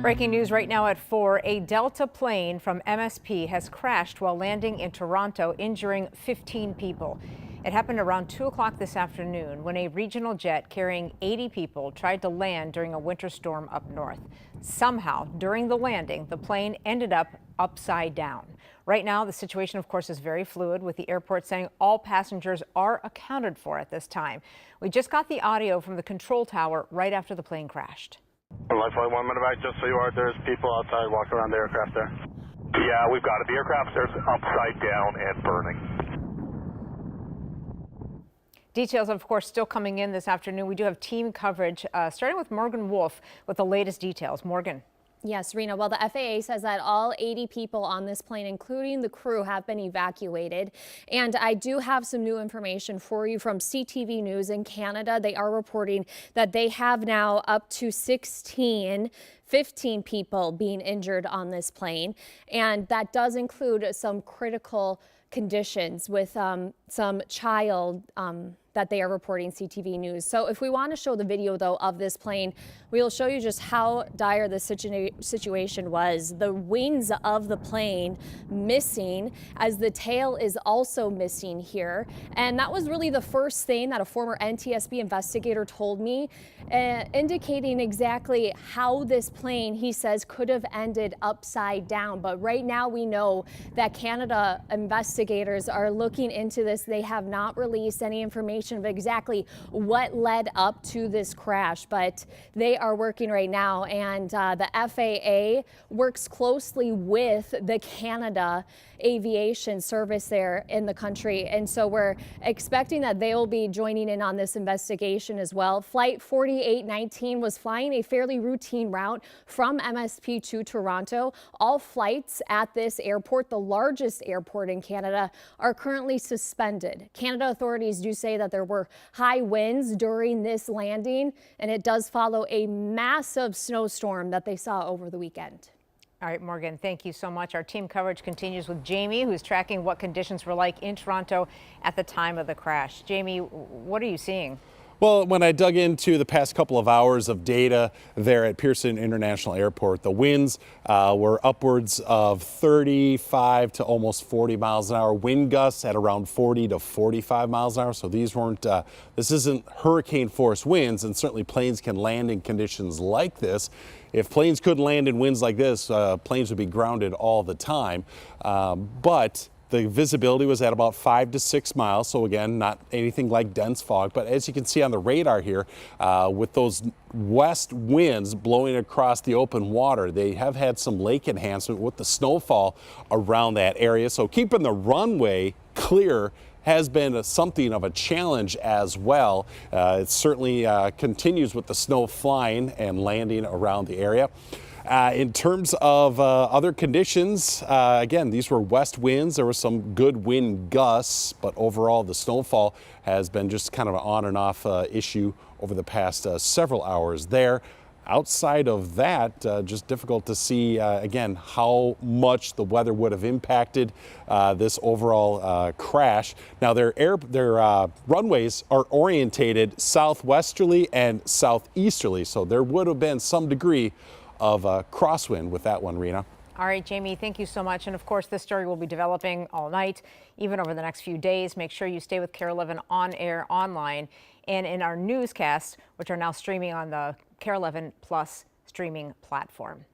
Breaking news right now at 4. A Delta plane from MSP has crashed while landing in Toronto, injuring 15 people. It happened around 2 o'clock this afternoon when a regional jet carrying 80 people tried to land during a winter storm up north. Somehow, during the landing, the plane ended up upside down. Right now, the situation, of course, is very fluid, with the airport saying all passengers are accounted for at this time. We just got the audio from the control tower right after the plane crashed. Flight 1 back, just so you are, there's people outside walking around the aircraft there. Yeah, we've got it. The aircraft there's upside down and burning. Details, of course, still coming in this afternoon. We do have team coverage, starting with Morgan Wolf with the latest details. Morgan. Yes, Rena. Well, the FAA says that all 80 people on this plane, including the crew, have been evacuated. And I do have some new information for you from CTV News in Canada. They are reporting that they have now up to 15 people being injured on this plane. And that does include some critical conditions with some child that they are reporting, CTV News. So if we want to show the video, though, of this plane, we'll show you just how dire the situation was. The wings of the plane missing, as the tail is also missing here. And that was really the first thing that a former NTSB investigator told me, indicating exactly how this plane, he says, could have ended upside down. But right now we know that Canada investigators are looking into this. They have not released any information of exactly what led up to this crash, but they are working right now, and the FAA works closely with the Canada Aviation Service there in the country, and so we're expecting that they will be joining in on this investigation as well. Flight 4819 was flying a fairly routine route from MSP to Toronto. All flights at this airport, the largest airport in Canada, are currently suspended. Canada authorities do say that there were high winds during this landing, and it does follow a massive snowstorm that they saw over the weekend. All right, Morgan, thank you so much. Our team coverage continues with Jamie, who's tracking what conditions were like in Toronto at the time of the crash. Jamie, what are you seeing? Well, when I dug into the past couple of hours of data there at Pearson International Airport, the winds were upwards of 35 to almost 40 miles an hour. Wind gusts at around 40 to 45 miles an hour. So these weren't, this isn't hurricane force winds, and certainly planes can land in conditions like this. If planes couldn't land in winds like this, planes would be grounded all the time. But the visibility was at about 5 to 6 miles. So again, not anything like dense fog, but as you can see on the radar here, with those west winds blowing across the open water, they have had some lake enhancement with the snowfall around that area. So keeping the runway clear has been something of a challenge as well. It certainly continues with the snow flying and landing around the area. In terms of other conditions, again, these were west winds. There were some good wind gusts, but overall the snowfall has been just kind of an on and off issue over the past several hours there. Outside of that, just difficult to see, again, how much the weather would have impacted this overall crash. Now, their runways are orientated southwesterly and southeasterly, so there would have been some degree of crosswind with that one, Rena. All right, Jamie, thank you so much. And of course, this story will be developing all night, even over the next few days. Make sure you stay with KARE 11 on air, online, and in our newscasts, which are now streaming on the KARE 11 Plus streaming platform.